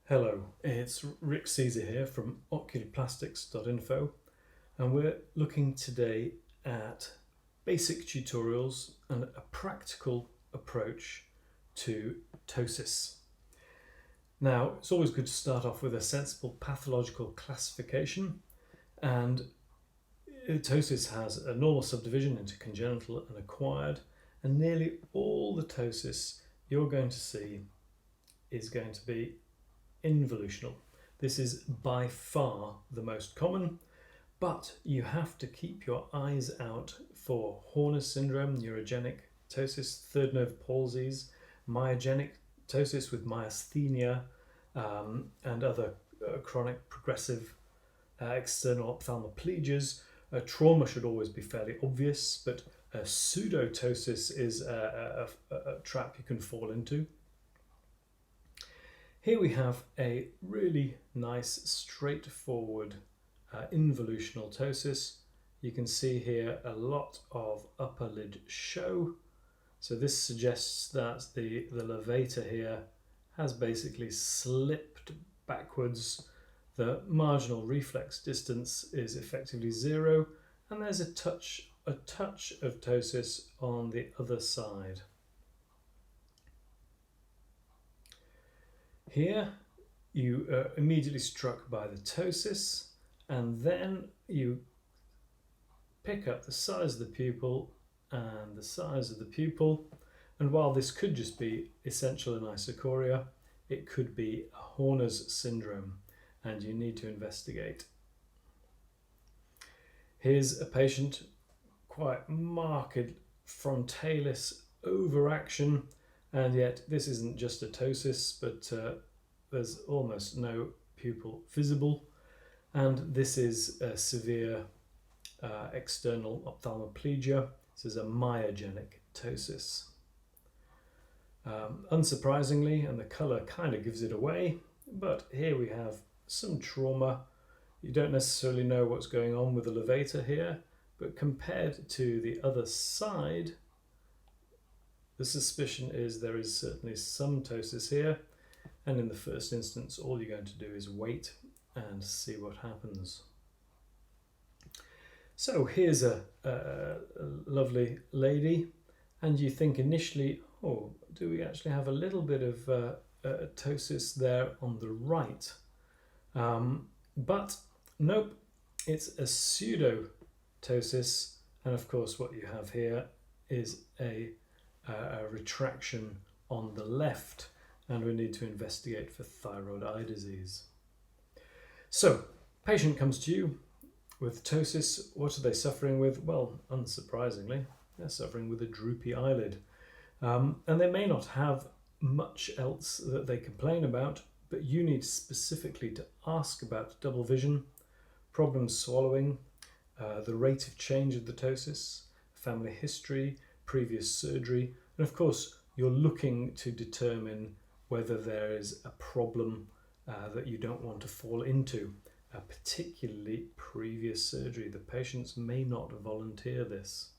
Hello, it's Rick Caesar here from ocularplastics.info, and we're looking today at basic tutorials and a practical approach to ptosis. Now, it's always good to start off with a sensible pathological classification, and ptosis has a normal subdivision into congenital and acquired, and nearly all the ptosis you're going to see is going to be involutional. This is by far the most common, but you have to keep your eyes out for Horner syndrome, neurogenic ptosis, third nerve palsies, myogenic ptosis with myasthenia, and other chronic progressive external ophthalmoplegias. Trauma should always be fairly obvious, but pseudotosis is a trap you can fall into. Here we have a really nice, straightforward involutional ptosis. You can see here a lot of upper lid show. So this suggests that the levator here has basically slipped backwards. The marginal reflex distance is effectively zero, and there's a touch of ptosis on the other side. Here you are immediately struck by the ptosis, and then you pick up the size of the pupil and the size of the pupil, and while this could just be essential anisocoria, it could be a Horner's syndrome, and you need to investigate. Here's a patient, quite marked frontalis overaction, and yet this isn't just a ptosis, but there's almost no pupil visible, and this is a severe external ophthalmoplegia. This is a myogenic ptosis. Unsurprisingly, and the colour kind of gives it away, but here we have some trauma. You don't necessarily know what's going on with the levator here, but compared to the other side, the suspicion is there is certainly some ptosis here, and in the first instance all you're going to do is wait and see what happens. So here's a lovely lady, and you think initially, oh, do we actually have a little bit of ptosis there on the right? But nope, it's a pseudotosis, and of course what you have here is a retraction on the left, and we need to investigate for thyroid eye disease. So, patient comes to you with ptosis. What are they suffering with? Well, unsurprisingly, they're suffering with a droopy eyelid. And they may not have much else that they complain about, but you need specifically to ask about double vision, problems swallowing, the rate of change of the ptosis, family history, previous surgery, and of course you're looking to determine whether there is a problem that you don't want to fall into, particularly previous surgery. The patients may not volunteer this.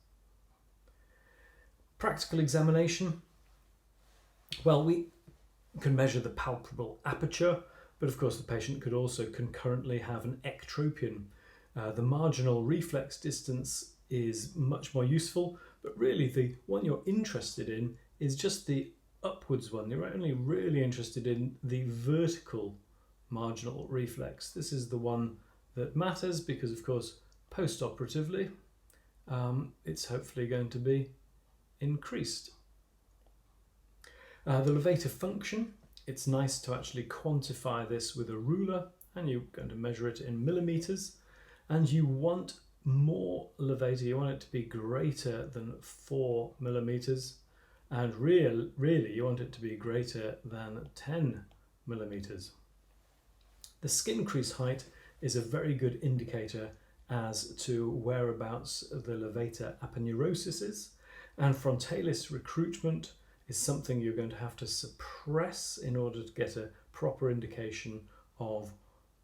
Practical examination. Well, we can measure the palpable aperture, but of course the patient could also concurrently have an ectropion. The marginal reflex distance is much more useful, but really the one you're interested in is just the upwards one. You're only really interested in the vertical marginal reflex. This is the one that matters because, of course, post-operatively, it's hopefully going to be increased. The levator function, it's nice to actually quantify this with a ruler, and you're going to measure it in millimeters, and you want more levator. You want it to be greater than 4 millimeters, and really you want it to be greater than 10 millimeters. The skin crease height is a very good indicator as to whereabouts the levator aponeurosis is, and frontalis recruitment is something you're going to have to suppress in order to get a proper indication of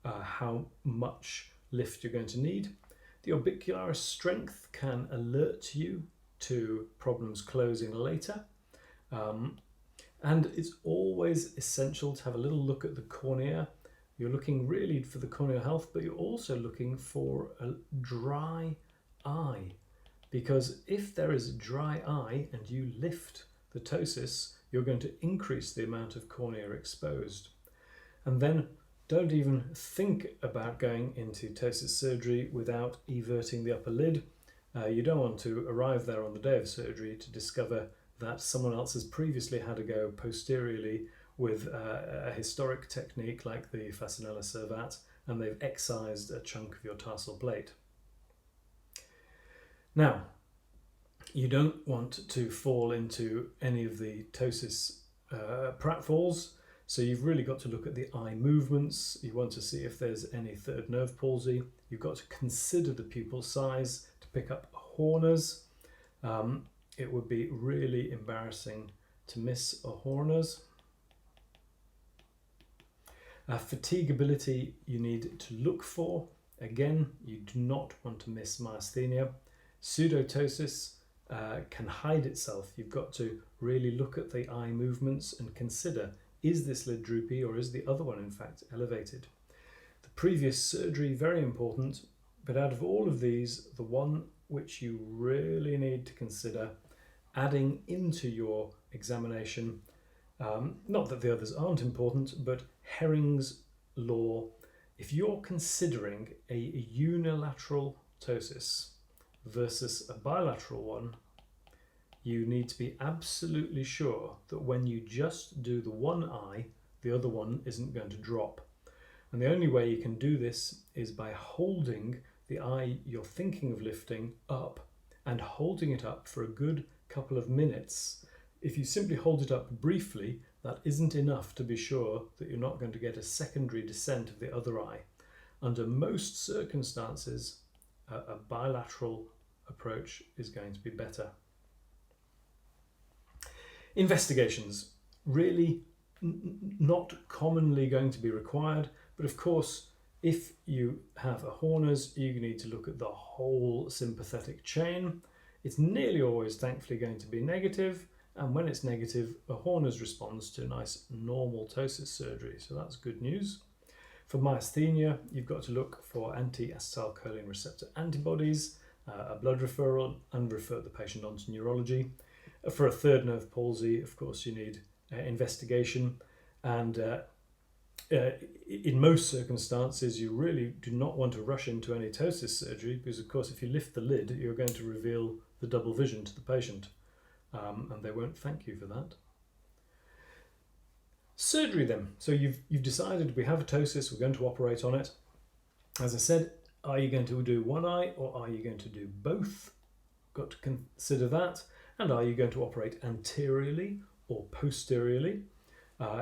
how much lift you're going to need. The orbicularis strength can alert you to problems closing later. And it's always essential to have a little look at the cornea. You're looking really for the corneal health, but you're also looking for a dry eye. Because if there is a dry eye and you lift the ptosis, you're going to increase the amount of cornea exposed. And then don't even think about going into ptosis surgery without everting the upper lid. You don't want to arrive there on the day of surgery to discover that someone else has previously had a go posteriorly with a historic technique like the Fasinella servat, and they've excised a chunk of your tarsal plate. Now, you don't want to fall into any of the ptosis pratfalls, so you've really got to look at the eye movements. You want to see if there's any third nerve palsy. You've got to consider the pupil size to pick up Horner's. It would be really embarrassing to miss a Horner's. Fatigability you need to look for. Again, you do not want to miss myasthenia. Pseudotosis can hide itself. You've got to really look at the eye movements and consider, is this lid droopy or is the other one in fact elevated? The previous surgery, very important, but out of all of these, the one which you really need to consider adding into your examination, not that the others aren't important, but Herring's law. If you're considering a unilateral ptosis versus a bilateral one, you need to be absolutely sure that when you just do the one eye, the other one isn't going to drop. And the only way you can do this is by holding the eye you're thinking of lifting up and holding it up for a good couple of minutes. If you simply hold it up briefly, that isn't enough to be sure that you're not going to get a secondary descent of the other eye. Under most circumstances, a bilateral approach is going to be better. Investigations, really not commonly going to be required, but of course, if you have a Horner's, you need to look at the whole sympathetic chain. It's nearly always, thankfully, going to be negative, and when it's negative, a Horner's responds to nice normal ptosis surgery, so that's good news. For myasthenia, you've got to look for anti-acetylcholine receptor antibodies, a blood referral, and refer the patient on to neurology. For a third nerve palsy, of course, you need investigation, and in most circumstances, you really do not want to rush into any ptosis surgery because, of course, if you lift the lid, you're going to reveal the double vision to the patient, and they won't thank you for that. Surgery then. So you've decided we have a ptosis, we're going to operate on it. As I said, are you going to do one eye or are you going to do both? Got to consider that. And are you going to operate anteriorly or posteriorly?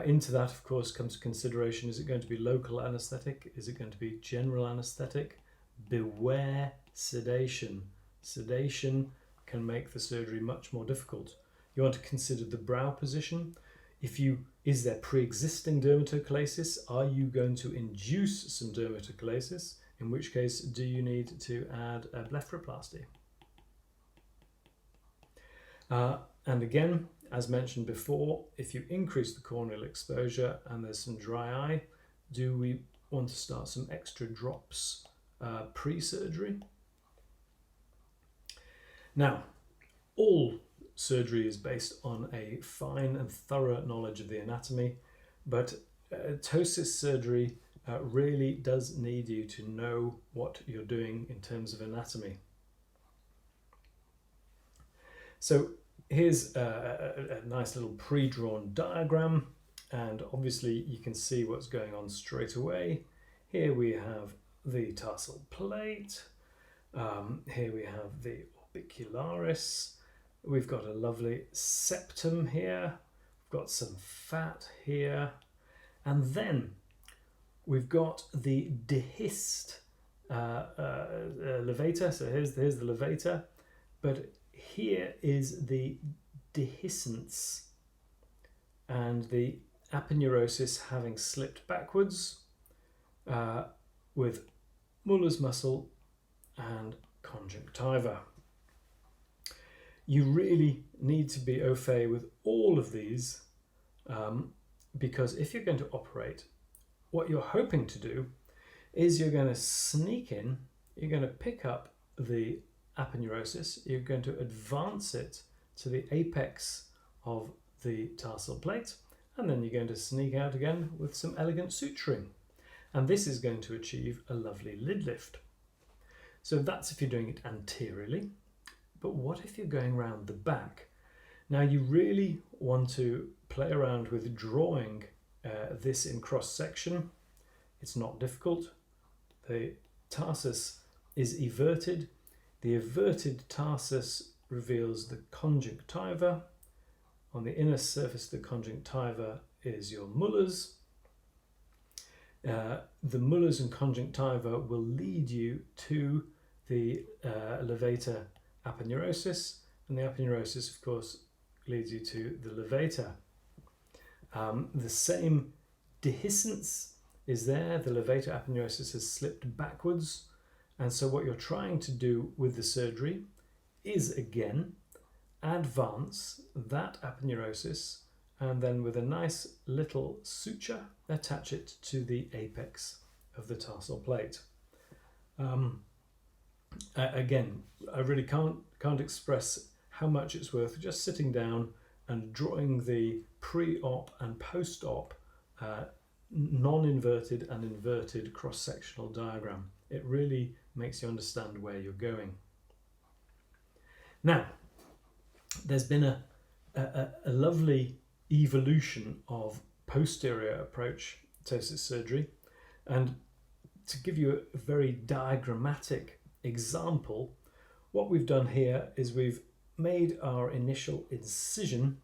Into that, of course, comes consideration, is it going to be local anaesthetic? Is it going to be general anaesthetic? Beware sedation. Sedation can make the surgery much more difficult. You want to consider the brow position. Is there pre-existing dermatochalasis? Are you going to induce some dermatochalasis? In which case, do you need to add a blepharoplasty? And again, as mentioned before, if you increase the corneal exposure and there's some dry eye, do we want to start some extra drops pre-surgery? Now, all surgery is based on a fine and thorough knowledge of the anatomy, but ptosis surgery really does need you to know what you're doing in terms of anatomy. So here's a nice little pre-drawn diagram, and obviously you can see what's going on straight away. Here we have the tarsal plate, here we have the orbicularis, we've got a lovely septum here, we've got some fat here, and then we've got the dehisced levator. So here's the levator, but here is the dehiscence and the aponeurosis having slipped backwards with Muller's muscle and conjunctiva. You really need to be au fait with all of these because if you're going to operate, what you're hoping to do is you're going to sneak in, you're going to pick up the aponeurosis, you're going to advance it to the apex of the tarsal plate, and then you're going to sneak out again with some elegant suturing. And this is going to achieve a lovely lid lift. So that's if you're doing it anteriorly. But what if you're going round the back? Now you really want to play around with drawing this in cross section. It's not difficult. The tarsus is everted. The everted tarsus reveals the conjunctiva. On the inner surface of the conjunctiva is your mullers. The mullers and conjunctiva will lead you to the levator aponeurosis, and the aponeurosis, of course, leads you to the levator. The same dehiscence is there. The levator aponeurosis has slipped backwards, and so what you're trying to do with the surgery is again advance that aponeurosis, and then with a nice little suture attach it to the apex of the tarsal plate. Again, I really can't express how much it's worth just sitting down and drawing the pre-op and post-op non-inverted and inverted cross-sectional diagram. It really makes you understand where you're going. Now, there's been a lovely evolution of posterior approach ptosis surgery, and to give you a very diagrammatic example, what we've done here is we've made our initial incision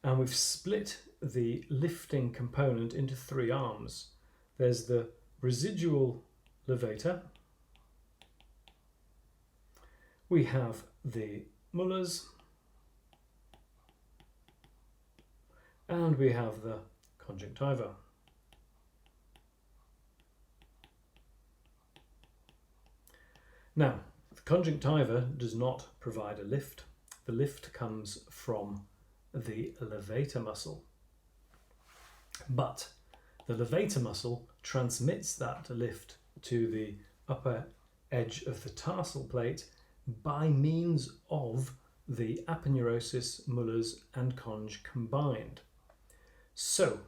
and we've split the lifting component into three arms. There's the residual levator, we have the mullers, and we have the conjunctiva. Now, the conjunctiva does not provide a lift. The lift comes from the levator muscle. But the levator muscle transmits that lift to the upper edge of the tarsal plate by means of the aponeurosis, mullers and conj combined. So,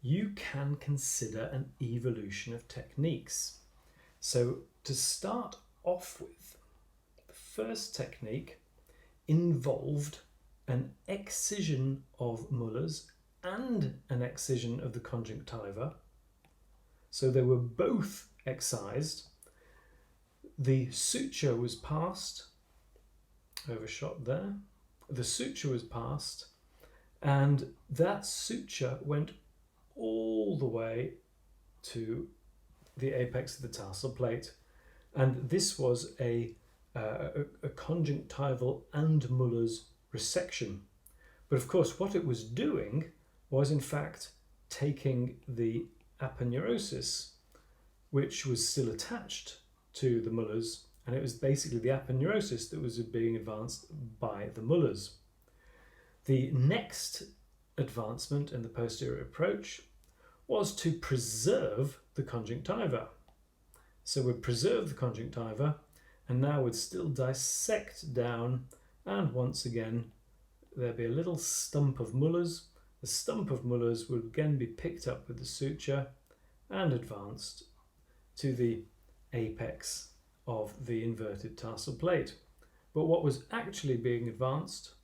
you can consider an evolution of techniques. So, to start off with, the first technique involved an excision of mullers and an excision of the conjunctiva. So they were both excised. The suture was passed, overshot there. The suture was passed, and that suture went all the way to the apex of the tarsal plate. And this was a conjunctival and mullers resection. But of course, what it was doing was in fact taking the aponeurosis, which was still attached to the mullers, and it was basically the aponeurosis that was being advanced by the mullers. The next advancement in the posterior approach was to preserve the conjunctiva. So we'd preserve the conjunctiva and now would still dissect down, and once again there'd be a little stump of mullers. The stump of mullers would again be picked up with the suture and advanced to the apex of the inverted tarsal plate. But what was actually being advanced,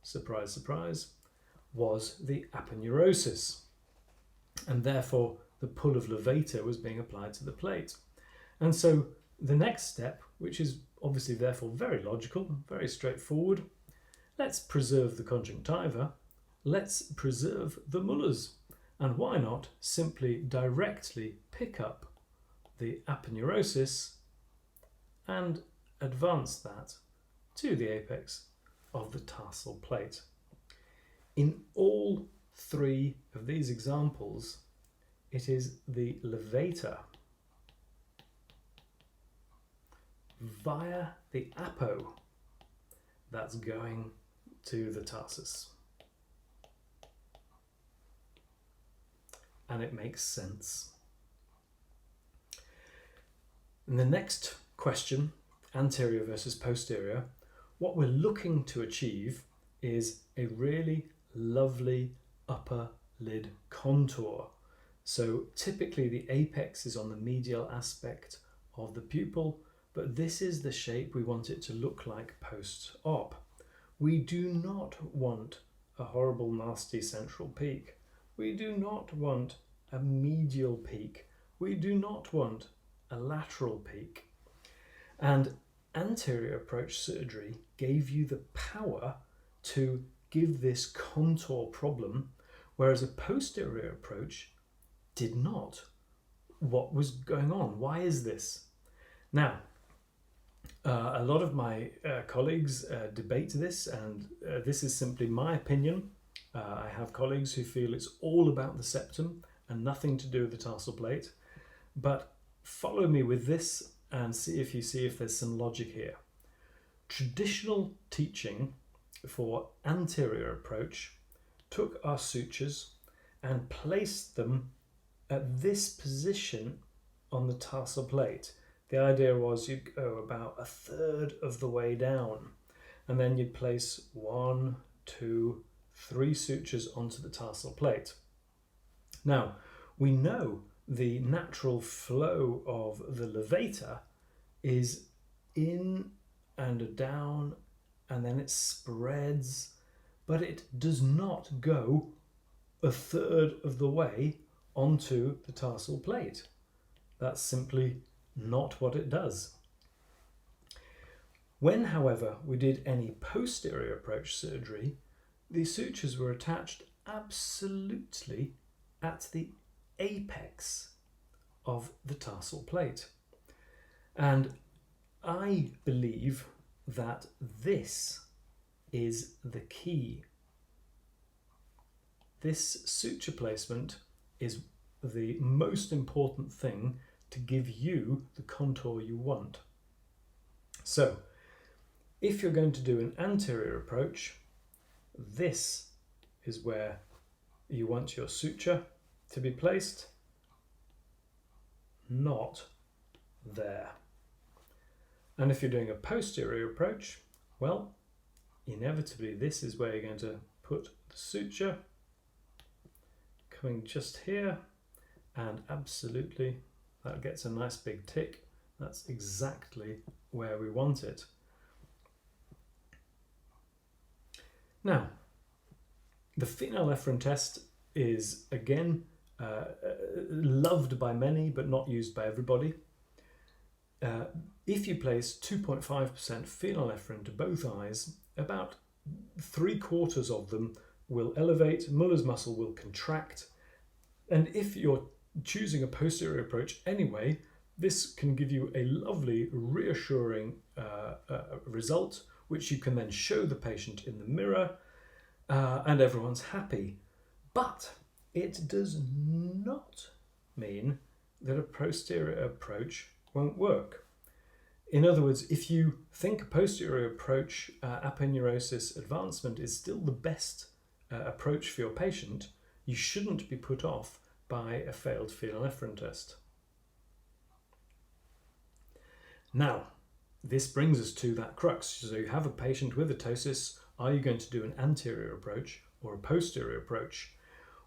surprise, surprise, was the aponeurosis, and therefore the pull of levator was being applied to the plate. And so the next step, which is obviously therefore very logical, very straightforward, let's preserve the conjunctiva, let's preserve the mullers, and why not simply directly pick up the aponeurosis and advance that to the apex of the tarsal plate. In all three of these examples, it is the levator via the apo that's going to the tarsus. and it makes sense. And the next question, anterior versus posterior, what we're looking to achieve is a really lovely upper lid contour. So typically the apex is on the medial aspect of the pupil, but this is the shape we want it to look like post-op. We do not want a horrible, nasty central peak. We do not want a medial peak. We do not want a lateral peak. And anterior approach surgery gave you the power to give this contour problem, whereas a posterior approach did not. What was going on? Why is this? Now, a lot of my colleagues debate this, and this is simply my opinion. I have colleagues who feel it's all about the septum and nothing to do with the tarsal plate. But follow me with this and see if there's some logic here. Traditional teaching for anterior approach took our sutures and placed them at this position on the tarsal plate. The idea was you'd go about a third of the way down, and then you'd place 1, 2, 3 sutures onto the tarsal plate. Now, we know the natural flow of the levator is in and down, and then it spreads, but it does not go a third of the way onto the tarsal plate. That's simply not what it does. When, however, we did any posterior approach surgery, the sutures were attached absolutely at the apex of the tarsal plate. And I believe that this is the key. This suture placement is the most important thing to give you the contour you want. So, if you're going to do an anterior approach, this is where you want your suture to be placed, not there. And if you're doing a posterior approach, well, inevitably this is where you're going to put the suture, coming just here, and absolutely that gets a nice big tick. That's exactly where we want it. Now, the phenylephrine test is again loved by many but not used by everybody. If you place 2.5% phenylephrine to both eyes, about 3/4 of them will elevate, Muller's muscle will contract, and if you're choosing a posterior approach anyway, this can give you a lovely, reassuring result, which you can then show the patient in the mirror, and everyone's happy. But it does not mean that a posterior approach won't work. In other words, if you think a posterior approach aponeurosis advancement is still the best approach for your patient, you shouldn't be put off by a failed phenylephrine test. Now, this brings us to that crux. So you have a patient with a ptosis. Are you going to do an anterior approach or a posterior approach?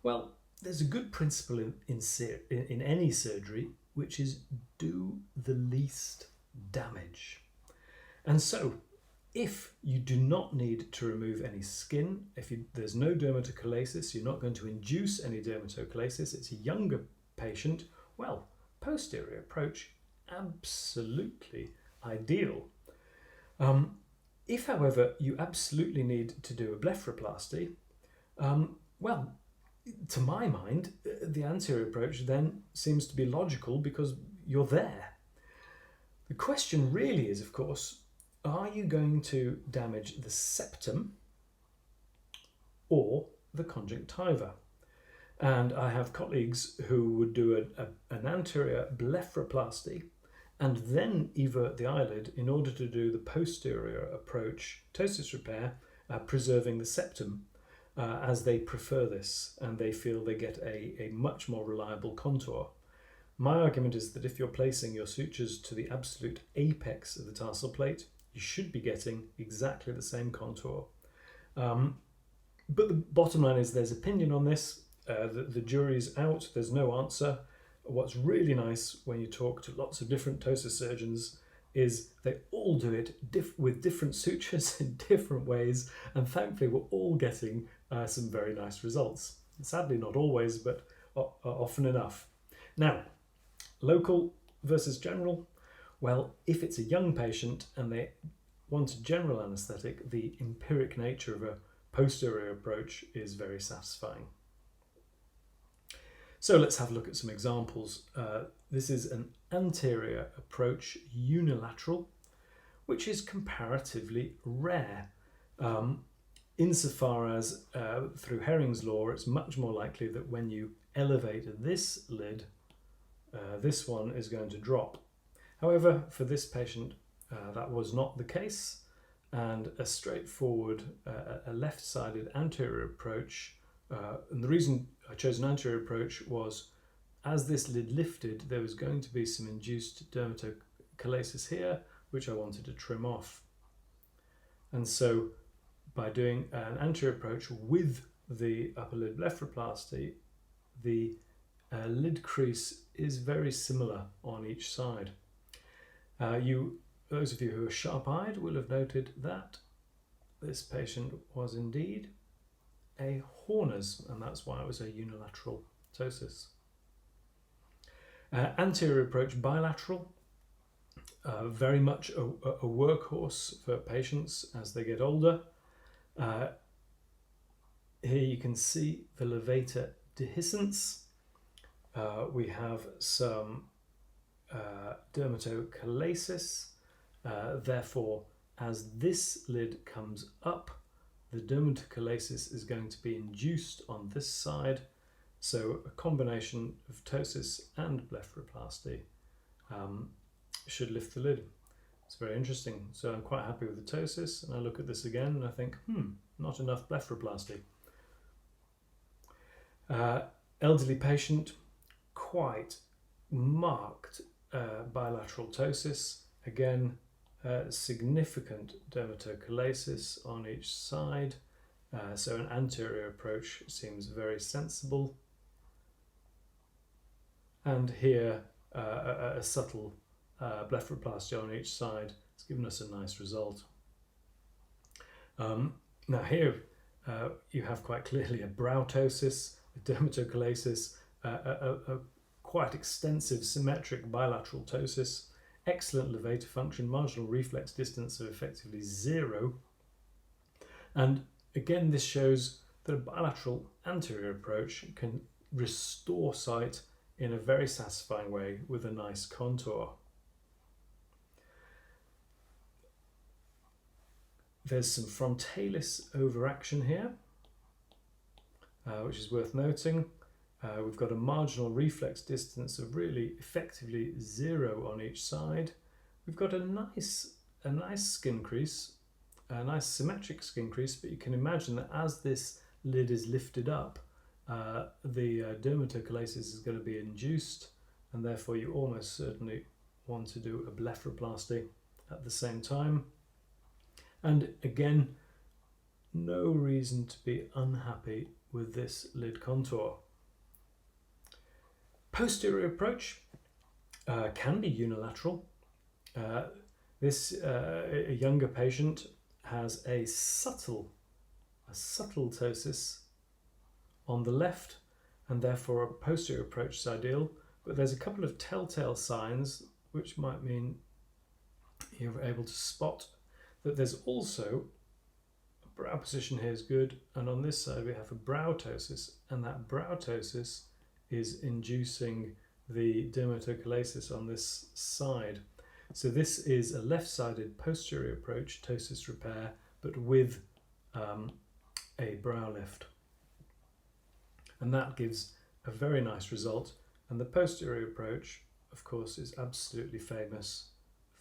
Well, there's a good principle in any surgery, which is do the least damage. And so, if you do not need to remove any skin, there's no dermatochalasis, you're not going to induce any dermatochalasis, it's a younger patient, well, posterior approach, absolutely ideal. If, however, you absolutely need to do a blepharoplasty, well, to my mind, the anterior approach then seems to be logical because you're there. The question really is, of course, are you going to damage the septum or the conjunctiva? And I have colleagues who would do an anterior blepharoplasty and then evert the eyelid in order to do the posterior approach ptosis repair, preserving the septum. as they prefer this and they feel they get a much more reliable contour. My argument is that if you're placing your sutures to the absolute apex of the tarsal plate, you should be getting exactly the same contour. But the bottom line is there's opinion on this. The jury's out, there's no answer. What's really nice when you talk to lots of different ptosis surgeons is they all do it with different sutures in different ways, and thankfully we're all getting some very nice results. Sadly not always, but often enough. Now, local versus general. Well, if it's a young patient and they want a general anaesthetic, the empiric nature of a posterior approach is very satisfying. So let's have a look at some examples. This is an anterior approach unilateral, which is comparatively rare. Insofar as through Herring's law, it's much more likely that when you elevate this lid, this one is going to drop. However, for this patient, that was not the case, and a straightforward, a left-sided anterior approach, and the reason I chose an anterior approach was as this lid lifted, there was going to be some induced dermatochalasis here, which I wanted to trim off. And so by doing an anterior approach with the upper lid blepharoplasty, the lid crease is very similar on each side. Those of you who are sharp-eyed will have noted that this patient was indeed a Horner's, and that's why it was a unilateral ptosis. Anterior approach bilateral, very much a workhorse for patients as they get older. Here you can see the levator dehiscence. We have some dermatochalasis. Therefore, as this lid comes up, the dermatochalasis is going to be induced on this side. So a combination of ptosis and blepharoplasty should lift the lid. It's very interesting. So I'm quite happy with the ptosis, and I look at this again and I think, not enough blepharoplasty. Elderly patient, quite marked bilateral ptosis. Again, significant dermatochalasis on each side. So an anterior approach seems very sensible. And here, a subtle blepharoplasty on each side has given us a nice result. Now here you have quite clearly a brow ptosis, a dermatochalasis, a quite extensive symmetric bilateral ptosis, excellent levator function, marginal reflex distance of effectively 0. And again, this shows that a bilateral anterior approach can restore sight in a very satisfying way with a nice contour. There's some frontalis overaction here, which is worth noting. We've got a marginal reflex distance of really effectively 0 on each side. We've got a nice skin crease, a nice symmetric skin crease, but you can imagine that as this lid is lifted up, the dermatochalasis is going to be induced, and therefore you almost certainly want to do a blepharoplasty at the same time. And again, no reason to be unhappy with this lid contour. Posterior approach can be unilateral. A younger patient has a subtle ptosis on the left, and therefore a posterior approach is ideal. But there's a couple of telltale signs which might mean you're able to spot that there's also a brow position here is good, and on this side we have a brow ptosis, and that brow ptosis is inducing the dermatochalasis on this side. So this is a left-sided posterior approach ptosis repair, but with a brow lift. And that gives a very nice result. And the posterior approach, of course, is absolutely famous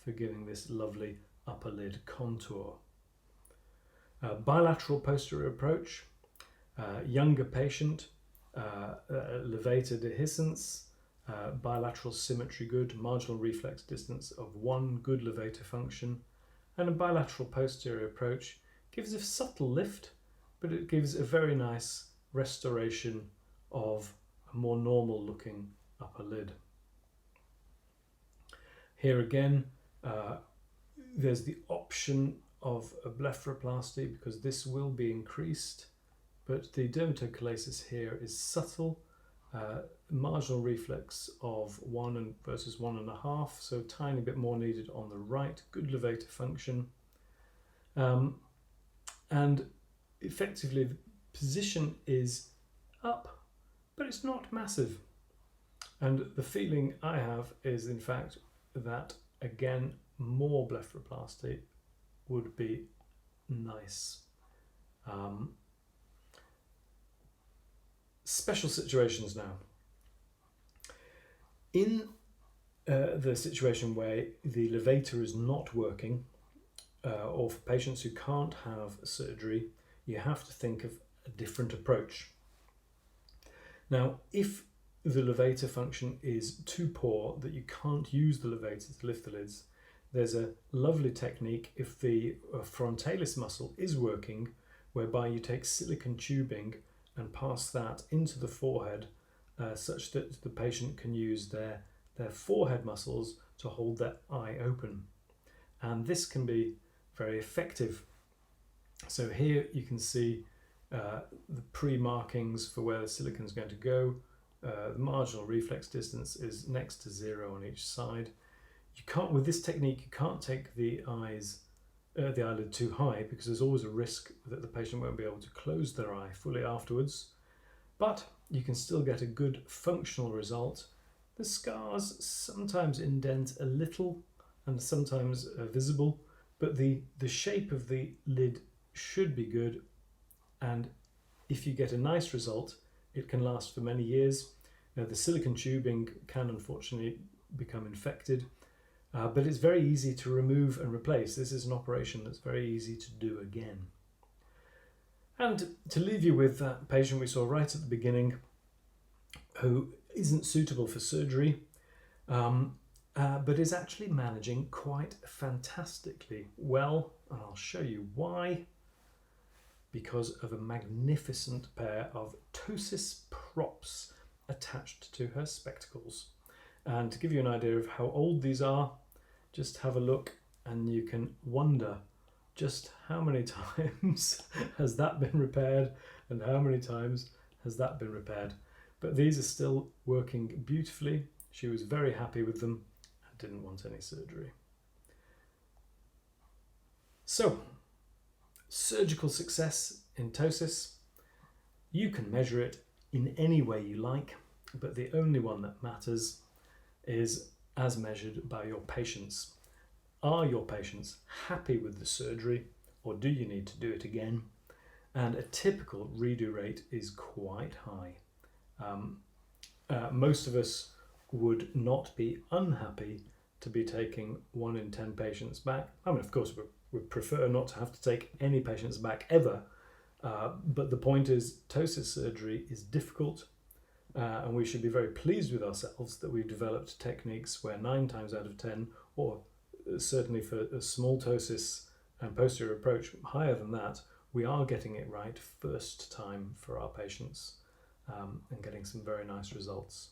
for giving this lovely upper lid contour. Bilateral posterior approach, Younger patient, levator dehiscence, bilateral symmetry good, marginal reflex distance of 1, good levator function, and a bilateral posterior approach gives a subtle lift, but it gives a very nice restoration of a more normal looking upper lid. Here again, there's the option of a blepharoplasty because this will be increased, but the dermatochalasis here is subtle, marginal reflex of 1 versus 1.5, so a tiny bit more needed on the right, good levator function, and effectively the position is up, but it's not massive. And the feeling I have is in fact that again more blepharoplasty would be nice. Special situations now. In the situation where the levator is not working, or for patients who can't have surgery, you have to think of a different approach. Now, if the levator function is too poor that you can't use the levator to lift the lids, there's a lovely technique if the frontalis muscle is working, whereby you take silicone tubing and pass that into the forehead such that the patient can use their forehead muscles to hold their eye open. And this can be very effective. So here you can see the pre-markings for where the silicone is going to go. The marginal reflex distance is next to 0 on each side. You can't, with this technique, you can't take the eyelid too high because there's always a risk that the patient won't be able to close their eye fully afterwards. But you can still get a good functional result. The scars sometimes indent a little and sometimes are visible, but the shape of the lid should be good, and if you get a nice result, it can last for many years. Now, the silicone tubing can unfortunately become infected, but it's very easy to remove and replace. This is an operation that's very easy to do again. And to leave you with that patient we saw right at the beginning who isn't suitable for surgery, but is actually managing quite fantastically well, and I'll show you why. Because of a magnificent pair of Ptosis props attached to her spectacles. And to give you an idea of how old these are, just have a look and you can wonder just how many times has that been repaired and how many times has that been repaired. But these are still working beautifully. She was very happy with them and didn't want any surgery. So, surgical success in ptosis, you can measure it in any way you like, but the only one that matters is as measured by your patients. Are your patients happy with the surgery, or do you need to do it again? And a typical redo rate is quite high. Most of us would not be unhappy to be taking 1 in 10 patients back. I mean, of course, we prefer not to have to take any patients back ever, but the point is ptosis surgery is difficult, and we should be very pleased with ourselves that we've developed techniques where 9 times out of 10, or certainly for a small ptosis and posterior approach higher than that, we are getting it right first time for our patients, and getting some very nice results.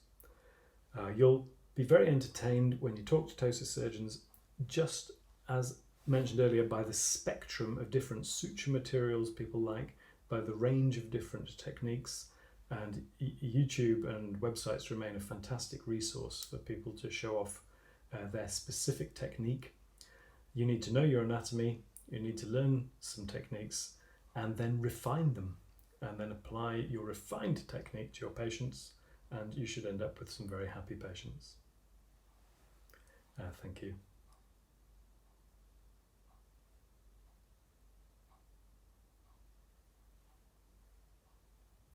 You'll be very entertained when you talk to ptosis surgeons, just as mentioned earlier, by the spectrum of different suture materials people like, by the range of different techniques, and YouTube and websites remain a fantastic resource for people to show off their specific technique. You need to know your anatomy, you need to learn some techniques and then refine them, and then apply your refined technique to your patients, and you should end up with some very happy patients. Thank you.